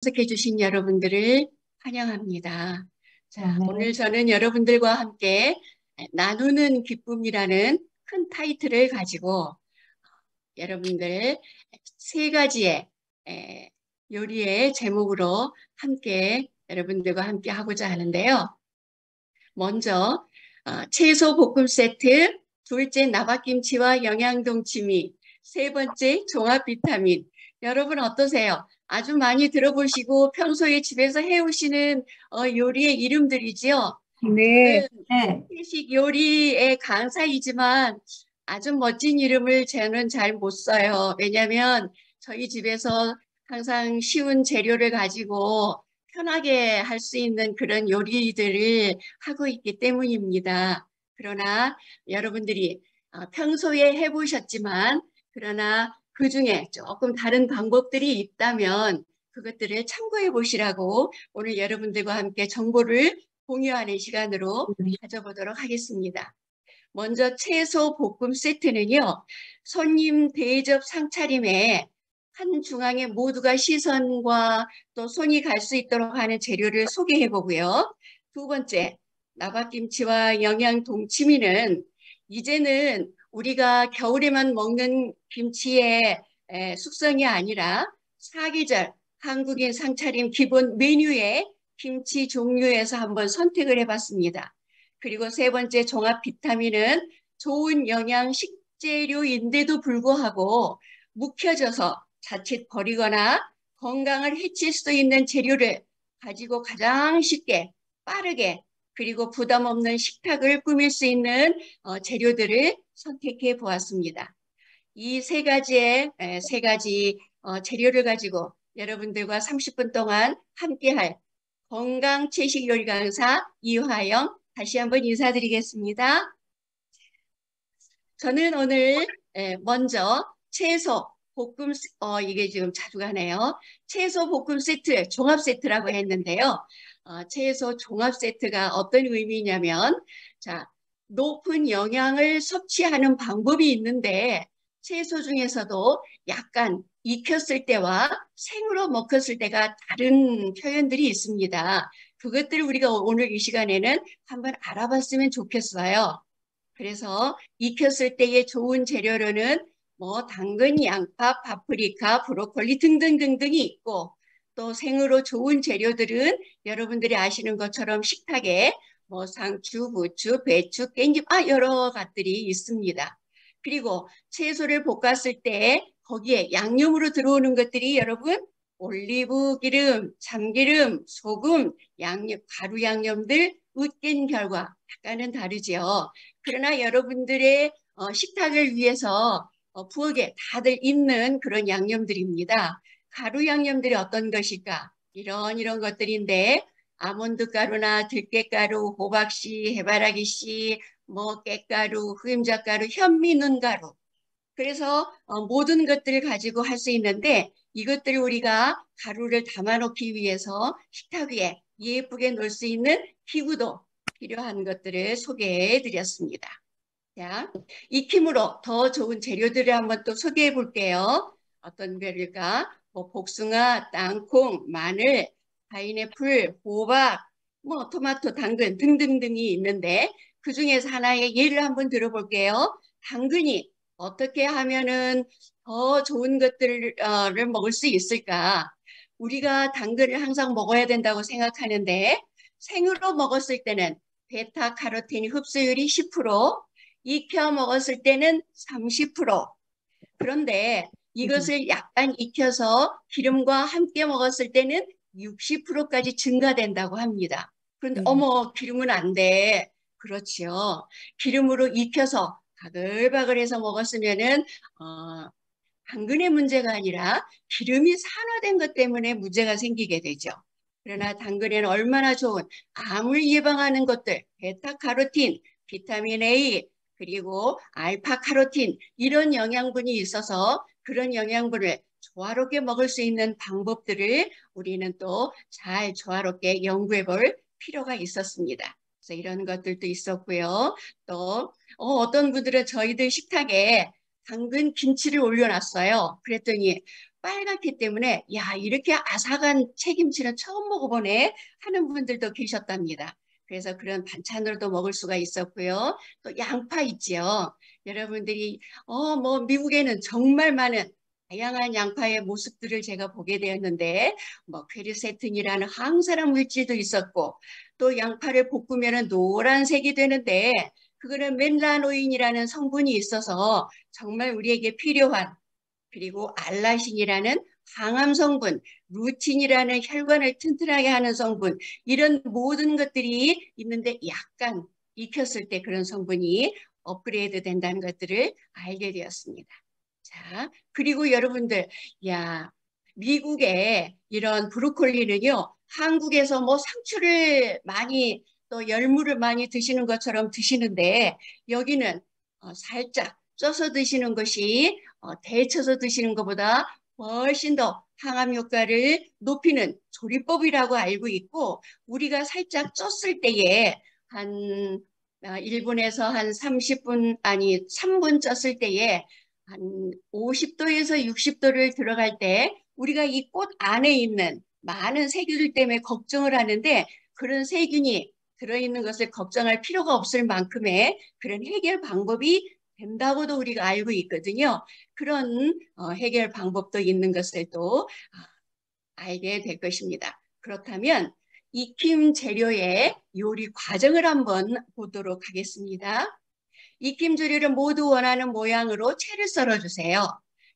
참석해 주신 여러분들을 환영합니다. 자, 네, 오늘 저는 여러분들과 함께 나누는 기쁨이라는 큰 타이틀을 가지고 여러분들 세 가지의 에, 요리의 제목으로 함께 여러분들과 함께 하고자 하는데요. 먼저 채소 볶음 세트, 둘째 나박김치와 영양동치미, 세 번째 종합 비타민. 여러분 어떠세요? 아주 많이 들어보시고 평소에 집에서 해오시는 요리의 이름들이지요. 네, 저는 네. 한식 요리의 강사이지만 아주 멋진 이름을 저는 잘 못 써요. 왜냐하면 저희 집에서 항상 쉬운 재료를 가지고 편하게 할 수 있는 그런 요리들을 하고 있기 때문입니다. 그러나 여러분들이 평소에 해보셨지만 그러나 그 중에 조금 다른 방법들이 있다면 그것들을 참고해 보시라고 오늘 여러분들과 함께 정보를 공유하는 시간으로 가져보도록 하겠습니다. 먼저 채소 볶음 세트는요, 손님 대접 상차림에 한 중앙에 모두가 시선과 또 손이 갈 수 있도록 하는 재료를 소개해 보고요. 두 번째, 나박김치와 영양 동치미는 이제는 우리가 겨울에만 먹는 김치의 숙성이 아니라 사계절 한국인 상차림 기본 메뉴에 김치 종류에서 한번 선택을 해봤습니다. 그리고 세 번째 종합 비타민은 좋은 영양 식재료인데도 불구하고 묵혀져서 자칫 버리거나 건강을 해칠 수 있는 재료를 가지고 가장 쉽게 빠르게 그리고 부담 없는 식탁을 꾸밀 수 있는 재료들을 선택해 보았습니다. 이 세 가지 재료를 가지고 여러분들과 30분 동안 함께할 건강 채식 요리 강사 이화영 다시 한번 인사드리겠습니다. 저는 오늘 먼저 채소 볶음 이게 지금 자주 가네요. 채소 볶음 세트 종합 세트라고 했는데요. 채소 종합 세트가 어떤 의미냐면 자 높은 영양을 섭취하는 방법이 있는데 채소 중에서도 약간 익혔을 때와 생으로 먹었을 때가 다른 표현들이 있습니다. 그것들을 우리가 오늘 이 시간에는 한번 알아봤으면 좋겠어요. 그래서 익혔을 때의 좋은 재료로는 뭐 당근, 양파, 파프리카, 브로콜리 등등등등이 있고 또 생으로 좋은 재료들은 여러분들이 아시는 것처럼 식탁에 뭐 상추, 부추, 배추, 깻잎 여러 것들이 있습니다. 그리고 채소를 볶았을 때 거기에 양념으로 들어오는 것들이 여러분 올리브 기름, 참기름, 소금, 양념, 가루 양념들 으깬 결과 약간은 다르지요. 그러나 여러분들의 식탁을 위해서 부엌에 다들 있는 그런 양념들입니다. 가루 양념들이 어떤 것일까? 이런 것들인데 아몬드 가루나 들깨가루, 호박씨, 해바라기씨, 뭐 깻가루, 흑임자가루, 현미눈 가루. 그래서 모든 것들을 가지고 할 수 있는데 이것들을 우리가 가루를 담아놓기 위해서 식탁 위에 예쁘게 놓을 수 있는 기구도 필요한 것들을 소개해 드렸습니다. 자, 익힘으로 더 좋은 재료들을 한번 또 소개해 볼게요. 어떤 별일까? 뭐 복숭아, 땅콩, 마늘, 파인애플, 호박, 뭐 토마토, 당근 등등등이 있는데 그 중에서 하나의 예를 한번 들어볼게요. 당근이 어떻게 하면은 더 좋은 것들을 먹을 수 있을까? 우리가 당근을 항상 먹어야 된다고 생각하는데 생으로 먹었을 때는 베타카로틴 흡수율이 10%, 익혀 먹었을 때는 30%. 그런데 이것을 약간 익혀서 기름과 함께 먹었을 때는 60%까지 증가된다고 합니다. 그런데 어머, 기름은 안 돼. 그렇지요. 기름으로 익혀서 바글바글해서 먹었으면은 당근의 문제가 아니라 기름이 산화된 것 때문에 문제가 생기게 되죠. 그러나 당근에는 얼마나 좋은 암을 예방하는 것들, 베타카로틴, 비타민 A, 그리고 알파카로틴 이런 영양분이 있어서 그런 영양분을 조화롭게 먹을 수 있는 방법들을 우리는 또 잘 조화롭게 연구해 볼 필요가 있었습니다. 그래서 이런 것들도 있었고요. 또 어떤 분들은 저희들 식탁에 당근 김치를 올려놨어요. 그랬더니 빨갛기 때문에 야, 이렇게 아삭한 채김치는 처음 먹어보네 하는 분들도 계셨답니다. 그래서 그런 반찬으로도 먹을 수가 있었고요. 또 양파 있지요. 여러분들이 뭐 미국에는 정말 많은 다양한 양파의 모습들을 제가 보게 되었는데 뭐 퀘르세틴이라는 항산화 물질도 있었고 또 양파를 볶으면 노란색이 되는데 그거는 멜라노인이라는 성분이 있어서 정말 우리에게 필요한 그리고 알라신이라는 항암 성분, 루틴이라는 혈관을 튼튼하게 하는 성분 이런 모든 것들이 있는데 약간 익혔을 때 그런 성분이 업그레이드 된다는 것들을 알게 되었습니다. 자, 그리고 여러분들, 야, 미국의 이런 브로콜리는요, 한국에서 뭐 상추를 많이 또 열무를 많이 드시는 것처럼 드시는데 여기는 살짝 쪄서 드시는 것이 데쳐서 드시는 것보다 훨씬 더 항암 효과를 높이는 조리법이라고 알고 있고 우리가 살짝 쪘을 때에 한 1분에서 한 30분 아니 3분 쪘을 때에 한 50도에서 60도를 들어갈 때 우리가 이 꽃 안에 있는 많은 세균들 때문에 걱정을 하는데 그런 세균이 들어있는 것을 걱정할 필요가 없을 만큼의 그런 해결 방법이 된다고도 우리가 알고 있거든요. 그런 해결 방법도 있는 것을 또 알게 될 것입니다. 그렇다면 익힘 재료의 요리 과정을 한번 보도록 하겠습니다. 익힘 재료를 모두 원하는 모양으로 채를 썰어주세요.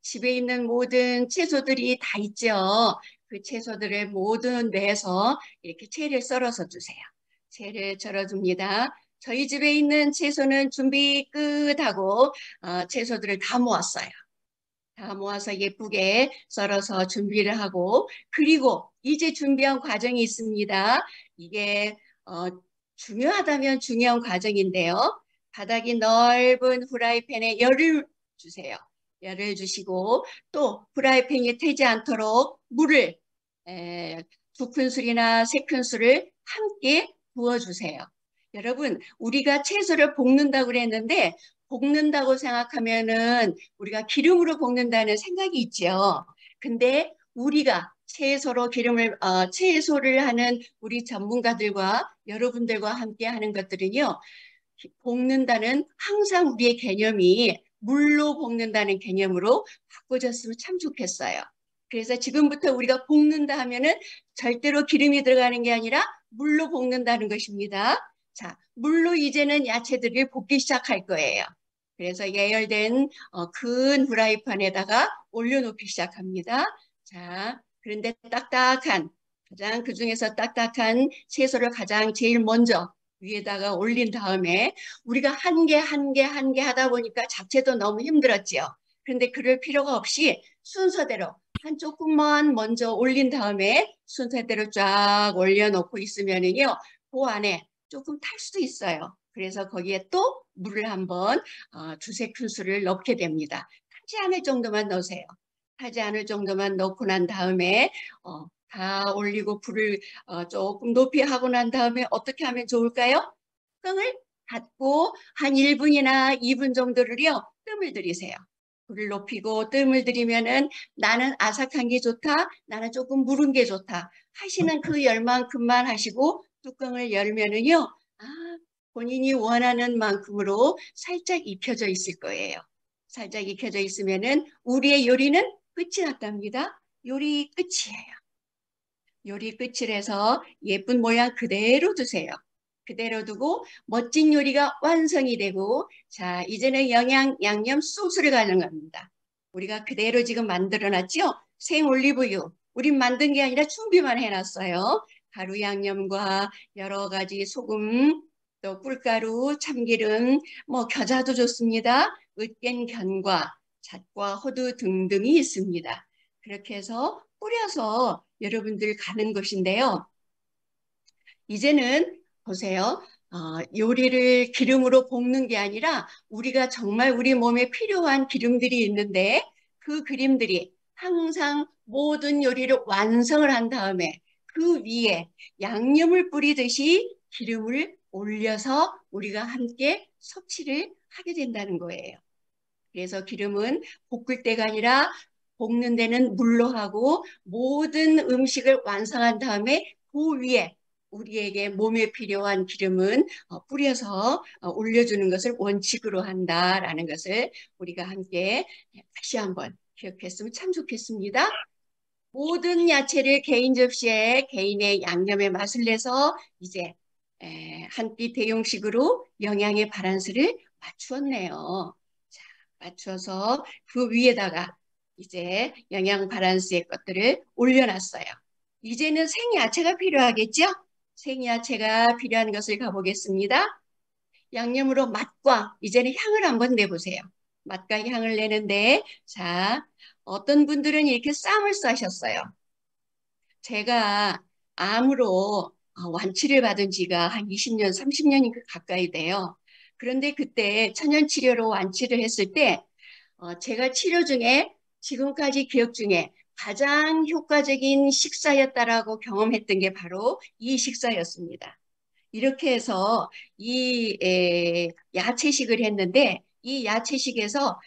집에 있는 모든 채소들이 다 있죠. 그 채소들을 모두 내서 이렇게 채를 썰어서 주세요. 채를 썰어줍니다. 저희 집에 있는 채소는 준비 끝하고 채소들을 다 모았어요. 다 모아서 예쁘게 썰어서 준비를 하고 그리고 이제 준비한 과정이 있습니다. 이게 중요하다면 중요한 과정인데요. 바닥이 넓은 후라이팬에 열을 주세요. 열을 주시고 또 후라이팬이 태지 않도록 물을 2큰술이나 3큰술을 함께 부어주세요. 여러분 우리가 채소를 볶는다고 그랬는데 볶는다고 생각하면은 우리가 기름으로 볶는다는 생각이 있죠. 근데 우리가 채소를 하는 우리 전문가들과 여러분들과 함께 하는 것들은요. 볶는다는 항상 우리의 개념이 물로 볶는다는 개념으로 바꿔졌으면 참 좋겠어요. 그래서 지금부터 우리가 볶는다 하면은 절대로 기름이 들어가는 게 아니라 물로 볶는다는 것입니다. 자, 물로 이제는 야채들을 볶기 시작할 거예요. 그래서 예열된 큰 후라이팬에다가 올려놓기 시작합니다. 자, 그런데 가장 그 중에서 딱딱한 채소를 가장 제일 먼저 위에다가 올린 다음에 우리가 한 개 하다 보니까 잡채도 너무 힘들었지요. 그런데 그럴 필요가 없이 순서대로 한 조금만 먼저 올린 다음에 순서대로 쫙 올려놓고 있으면은요, 그 안에 조금 탈 수도 있어요. 그래서 거기에 또 물을 한번 두세 큰술을 넣게 됩니다. 타지 않을 정도만 넣으세요. 타지 않을 정도만 넣고 난 다음에 다 올리고 불을 조금 높이 하고 난 다음에 어떻게 하면 좋을까요? 뚜껑을 닫고 한 1분이나 2분 정도를요, 뜸을 들이세요. 불을 높이고 뜸을 들이면은 나는 아삭한 게 좋다, 나는 조금 무른 게 좋다 하시는 그 열만큼만 하시고 뚜껑을 열면은요, 본인이 원하는 만큼으로 살짝 익혀져 있을 거예요. 살짝 익혀져 있으면은 우리의 요리는 끝이 났답니다. 요리 끝이에요. 요리 끝이라서 예쁜 모양 그대로 두세요. 그대로 두고 멋진 요리가 완성이 되고 자 이제는 양념 소스를 가는 겁니다. 우리가 그대로 지금 만들어 놨죠? 생 올리브유. 우린 만든 게 아니라 준비만 해놨어요. 가루 양념과 여러 가지 소금, 또 꿀가루, 참기름, 뭐 겨자도 좋습니다. 으깬 견과, 잣과 호두 등등이 있습니다. 그렇게 해서 뿌려서 여러분들 가는 것인데요. 이제는 보세요. 요리를 기름으로 볶는 게 아니라 우리가 정말 우리 몸에 필요한 기름들이 있는데 그 기름들이 항상 모든 요리를 완성을 한 다음에 그 위에 양념을 뿌리듯이 기름을 올려서 우리가 함께 섭취를 하게 된다는 거예요. 그래서 기름은 볶을 때가 아니라 볶는 데는 물로 하고 모든 음식을 완성한 다음에 그 위에 우리에게 몸에 필요한 기름은 뿌려서 올려주는 것을 원칙으로 한다라는 것을 우리가 함께 다시 한번 기억했으면 참 좋겠습니다. 모든 야채를 개인 접시에 개인의 양념의 맛을 내서 이제 한 끼 대용식으로 영양의 밸런스를 맞추었네요. 자, 맞춰서 그 위에다가 이제 영양 밸런스의 것들을 올려놨어요. 이제는 생야채가 필요하겠죠? 생야채가 필요한 것을 가보겠습니다. 양념으로 맛과 이제는 향을 한번 내보세요. 맛과 향을 내는데 자, 어떤 분들은 이렇게 쌈을 싸셨어요. 제가 암으로 완치를 받은 지가 한 20년, 30년이 가까이 돼요. 그런데 그때 천연치료로 완치를 했을 때 제가 치료 중에 지금까지 기억 중에 가장 효과적인 식사였다라고 경험했던 게 바로 이 식사였습니다. 이렇게 해서 이 야채식을 했는데 이 야채식에서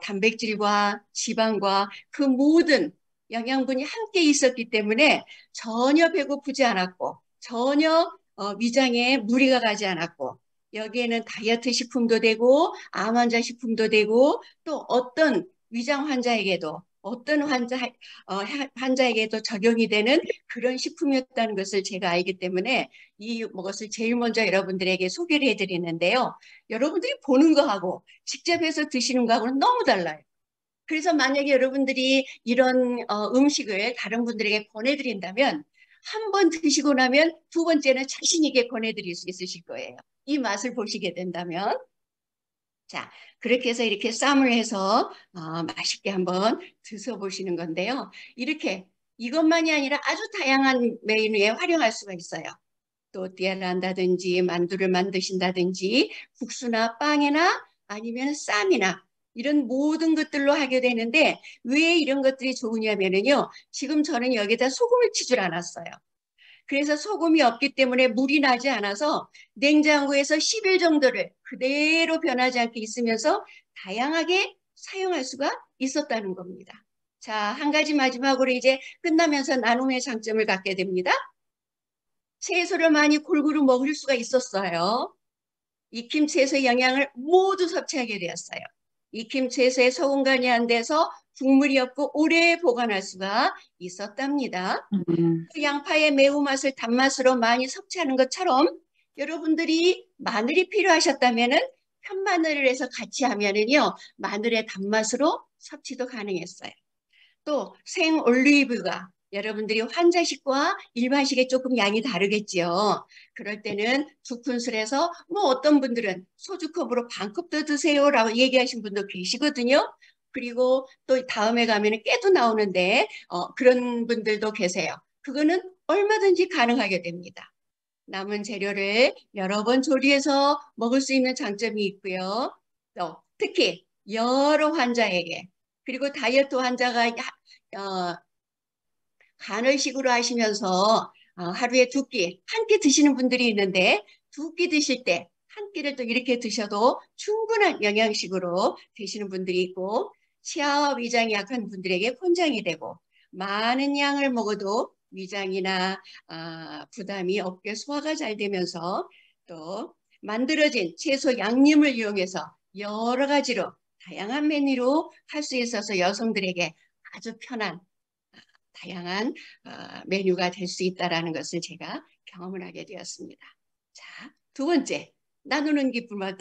단백질과 지방과 그 모든 영양분이 함께 있었기 때문에 전혀 배고프지 않았고 전혀 위장에 무리가 가지 않았고 여기에는 다이어트 식품도 되고 암 환자 식품도 되고 또 어떤 위장 환자에게도 어떤 환자에게도 적용이 되는 그런 식품이었다는 것을 제가 알기 때문에 이 것을 제일 먼저 여러분들에게 소개를 해드리는데요. 여러분들이 보는 거하고 직접 해서 드시는 거하고는 너무 달라요. 그래서 만약에 여러분들이 이런 음식을 다른 분들에게 권해드린다면 한 번 드시고 나면 두 번째는 자신 있게 권해드릴 수 있으실 거예요. 이 맛을 보시게 된다면. 자, 그렇게 해서 이렇게 쌈을 해서 맛있게 한번 드셔보시는 건데요. 이렇게 이것만이 아니라 아주 다양한 메뉴에 활용할 수가 있어요. 또띠아를 한다든지 만두를 만드신다든지 국수나 빵이나 아니면 쌈이나 이런 모든 것들로 하게 되는데 왜 이런 것들이 좋으냐면요. 지금 저는 여기다 소금을 치질 않았어요. 그래서 소금이 없기 때문에 물이 나지 않아서 냉장고에서 10일 정도를 그대로 변하지 않게 있으면서 다양하게 사용할 수가 있었다는 겁니다. 자, 한 가지 마지막으로 이제 끝나면서 나눔의 장점을 갖게 됩니다. 채소를 많이 골고루 먹을 수가 있었어요. 익힘 채소의 영양을 모두 섭취하게 되었어요. 익힘 채소에 소금간이 안 돼서 국물이 없고 오래 보관할 수가 있었답니다. 양파의 매운맛을 단맛으로 많이 섭취하는 것처럼 여러분들이 마늘이 필요하셨다면은 편마늘을 해서 같이 하면은요 마늘의 단맛으로 섭취도 가능했어요. 또 생 올리브가 여러분들이 환자식과 일반식에 조금 양이 다르겠지요. 그럴 때는 두 큰술에서 뭐 어떤 분들은 소주컵으로 반 컵 더 드세요라고 얘기하신 분도 계시거든요. 그리고 또 다음에 가면은 깨도 나오는데 그런 분들도 계세요. 그거는 얼마든지 가능하게 됩니다. 남은 재료를 여러 번 조리해서 먹을 수 있는 장점이 있고요. 또 특히 여러 환자에게 그리고 다이어트 환자가 간헐식으로 하시면서 하루에 두 끼, 한 끼 드시는 분들이 있는데 두 끼 드실 때 한 끼를 또 이렇게 드셔도 충분한 영양식으로 드시는 분들이 있고 치아 위장이 약한 분들에게 권장이 되고 많은 양을 먹어도 위장이나 부담이 없게 소화가 잘 되면서 또 만들어진 채소 양념을 이용해서 여러 가지로 다양한 메뉴로 할 수 있어서 여성들에게 아주 편한 다양한 메뉴가 될 수 있다는 것을 제가 경험을 하게 되었습니다. 자, 두 번째, 나누는 기쁨을